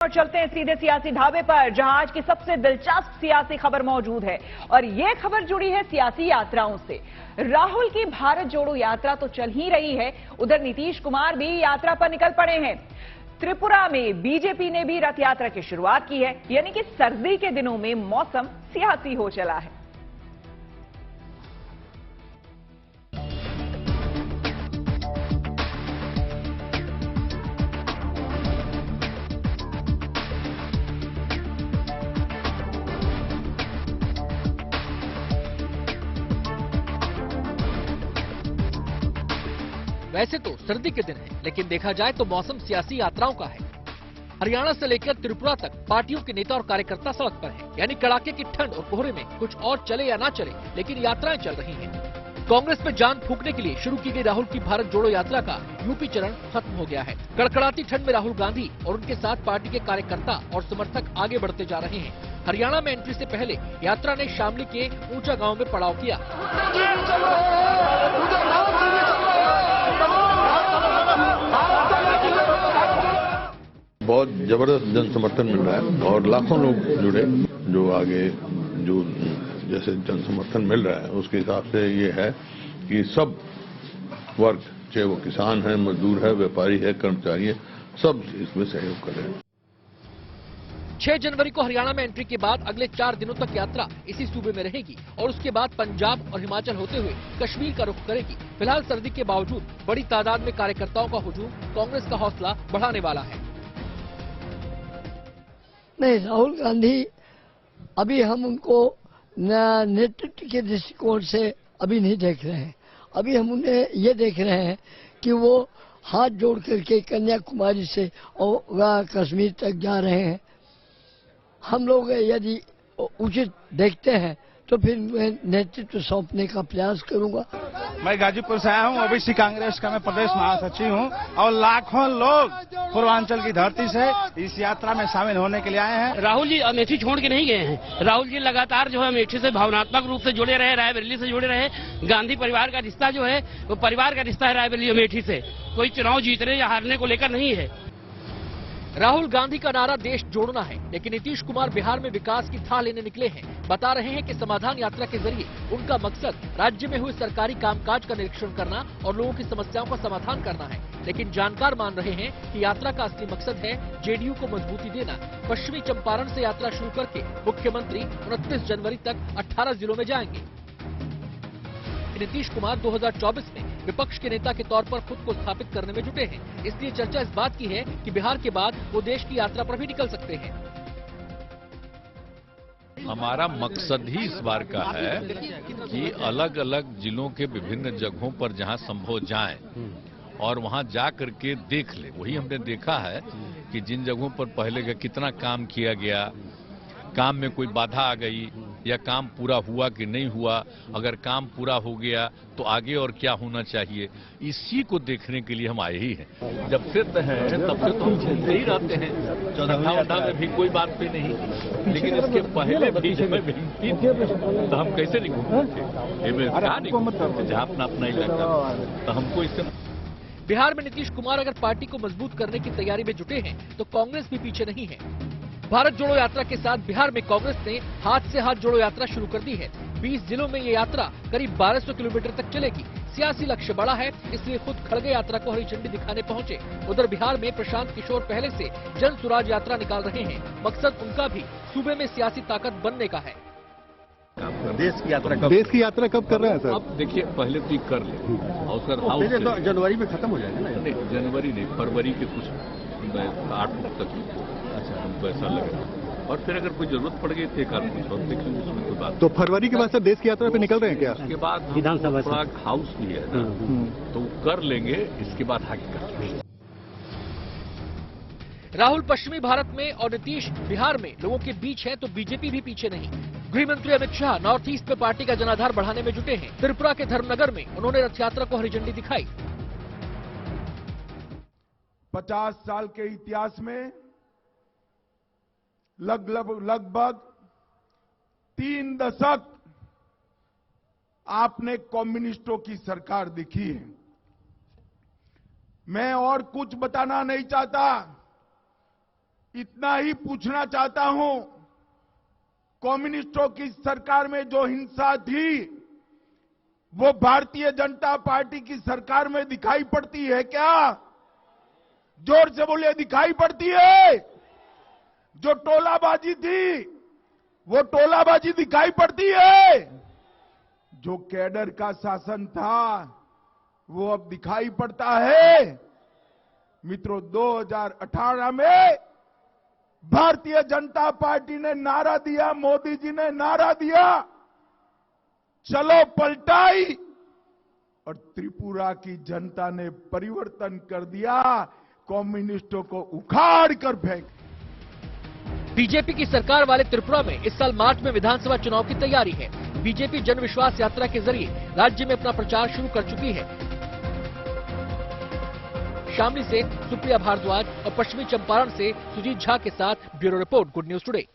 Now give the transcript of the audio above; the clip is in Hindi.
और चलते हैं सीधे सियासी ढाबे पर, जहां आज की सबसे दिलचस्प सियासी खबर मौजूद है और यह खबर जुड़ी है सियासी यात्राओं से। राहुल की भारत जोड़ो यात्रा तो चल ही रही है, उधर नीतीश कुमार भी यात्रा पर निकल पड़े हैं। त्रिपुरा में बीजेपी ने भी रथ यात्रा की शुरुआत की है, यानी कि सर्दी के दिनों में मौसम सियासी हो चला है। वैसे तो सर्दी के दिन है, लेकिन देखा जाए तो मौसम सियासी यात्राओं का है। हरियाणा से लेकर त्रिपुरा तक पार्टियों के नेता और कार्यकर्ता सड़क पर हैं, यानी कड़ाके की ठंड और कोहरे में कुछ और चले या ना चले, लेकिन यात्राएं चल रही हैं। कांग्रेस में जान फूंकने के लिए शुरू की गई राहुल की भारत जोड़ो यात्रा का यूपी चरण खत्म हो गया है। कड़कड़ाती ठंड में राहुल गांधी और उनके साथ पार्टी के कार्यकर्ता और समर्थक आगे बढ़ते जा रहे हैं। हरियाणा में एंट्री से पहले यात्रा ने शामली के ऊंचा गांव में पड़ाव किया। बहुत जबरदस्त जन समर्थन मिल रहा है और लाखों लोग जुड़े, जो आगे जो जैसे जन समर्थन मिल रहा है उसके हिसाब से ये है कि सब वर्ग, चाहे वो किसान है, मजदूर है, व्यापारी है, कर्मचारी है, सब इसमें सहयोग कर रहे हैं। 6 जनवरी को हरियाणा में एंट्री के बाद अगले 4 दिनों तक यात्रा इसी सूबे में रहेगी और उसके बाद पंजाब और हिमाचल होते हुए कश्मीर का रुख करेगी। फिलहाल सर्दी के बावजूद बड़ी तादाद में कार्यकर्ताओं का हुजूम कांग्रेस का हौसला बढ़ाने वाला है। नहीं, राहुल गांधी अभी हम उनको नेतृत्व के दृष्टिकोण से अभी नहीं देख रहे हैं। अभी हम उन्हें ये देख रहे हैं कि वो हाथ जोड़ करके कन्याकुमारी से और कश्मीर तक जा रहे हैं। हम लोग यदि उचित देखते हैं तो फिर मैं नेतृत्व सौंपने का प्रयास करूंगा। मैं गाजीपुर से आया हूँ, ओबीसी कांग्रेस का मैं प्रदेश महासचिव हूँ और लाखों लोग पूर्वांचल की धरती से इस यात्रा में शामिल होने के लिए आए हैं। राहुल जी अमेठी छोड़ के नहीं गए हैं। राहुल जी लगातार जो है अमेठी से भावनात्मक रूप से जुड़े रहे, रायबरेली से जुड़े रहे। गांधी परिवार का रिश्ता जो है वो परिवार का रिश्ता है रायबरेली अमेठी से, कोई चुनाव जीतने या हारने को लेकर नहीं है। राहुल गांधी का नारा देश जोड़ना है, लेकिन नीतीश कुमार बिहार में विकास की थाह लेने निकले हैं। बता रहे हैं कि समाधान यात्रा के जरिए उनका मकसद राज्य में हुए सरकारी कामकाज का निरीक्षण करना और लोगों की समस्याओं का समाधान करना है। लेकिन जानकार मान रहे हैं कि यात्रा का असली मकसद है जेडीयू को मजबूती देना। पश्चिमी चंपारण से यात्रा शुरू करके मुख्यमंत्री 29 जनवरी तक 18 जिलों में जाएंगे। नीतीश कुमार 2024 में विपक्ष के नेता के तौर पर खुद को स्थापित करने में जुटे हैं, इसलिए चर्चा इस बात की है कि बिहार के बाद वो देश की यात्रा पर भी निकल सकते हैं। हमारा मकसद ही इस बार का है कि अलग अलग जिलों के विभिन्न जगहों पर जहां संभव जाएं और वहां जा करके देख ले। वही हमने देखा है कि जिन जगहों पर पहले का कितना काम किया गया, काम में कोई बाधा आ गई या काम पूरा हुआ कि नहीं हुआ, अगर काम पूरा हो गया तो आगे और क्या होना चाहिए, इसी को देखने के लिए हम आए ही हैं। जब से हैं तब से तो हम झेलते ही रहते हैं, चौथा में भी कोई बात भी नहीं, लेकिन इसके पहले भी जब मैं भिंती तो हम कैसे नहीं घूमते थे, कहाँ नहीं घूमते थे, जहाँ अपना अपना इलाका, तो हमको इससे। बिहार में नीतीश कुमार अगर पार्टी को मजबूत करने की तैयारी में जुटे हैं तो कांग्रेस भी पीछे नहीं है। भारत जोड़ो यात्रा के साथ बिहार में कांग्रेस ने हाथ से हाथ जोड़ो यात्रा शुरू कर दी है। 20 जिलों में ये यात्रा करीब 1200 किलोमीटर तक चलेगी। सियासी लक्ष्य बड़ा है, इसलिए खुद खड़गे यात्रा को हरी झंडी दिखाने पहुंचे। उधर बिहार में प्रशांत किशोर पहले से जन सुराज यात्रा निकाल रहे हैं। मकसद उनका भी सूबे में सियासी ताकत बनने का है। देश की यात्रा कब कर रहे हैं सर? अब देखिए, पहले तो कर ले और सर हाउस तो जनवरी में खत्म हो जाएगा ना? नहीं, जनवरी नहीं, फरवरी के कुछ 8 तक। अच्छा, हमको ऐसा लग रहा है। और फिर अगर कोई जरूरत पड़ गई तो एक आदमी और देख लेंगे, उसमें कोई बात। तो फरवरी के बाद सर देश की यात्रा पे निकल रहे हैं क्या? उसके बाद विधानसभा हाउस भी है ना, तो कर लेंगे, इसके बाद आगे कर लेंगे। राहुल पश्चिमी भारत में और नीतीश बिहार में लोगों के बीच हैं, तो बीजेपी भी पीछे नहीं। गृह मंत्री अमित शाह नॉर्थ ईस्ट में पार्टी का जनाधार बढ़ाने में जुटे हैं। त्रिपुरा के धर्मनगर में उन्होंने रथ यात्रा को हरी झंडी दिखाई। 50 साल के इतिहास में लगभग 3 दशक आपने कम्युनिस्टों की सरकार देखी है। मैं और कुछ बताना नहीं चाहता, इतना ही पूछना चाहता हूं, कम्युनिस्टों की सरकार में जो हिंसा थी वो भारतीय जनता पार्टी की सरकार में दिखाई पड़ती है क्या? जोर से बोलिए, दिखाई पड़ती है? जो टोलाबाजी थी वो टोलाबाजी दिखाई पड़ती है? जो कैडर का शासन था वो अब दिखाई पड़ता है? मित्रों, 2018 में भारतीय जनता पार्टी ने नारा दिया, मोदी जी ने नारा दिया, चलो पलटाई, और त्रिपुरा की जनता ने परिवर्तन कर दिया, कम्युनिस्टों को उखाड़ कर फेंक। बीजेपी की सरकार वाले त्रिपुरा में इस साल मार्च में विधानसभा चुनाव की तैयारी है। बीजेपी जन विश्वास यात्रा के जरिए राज्य में अपना प्रचार शुरू कर चुकी है। शामली से सुप्रिया भारद्वाज और पश्चिमी चंपारण से सुजीत झा के साथ bureau report, good news today.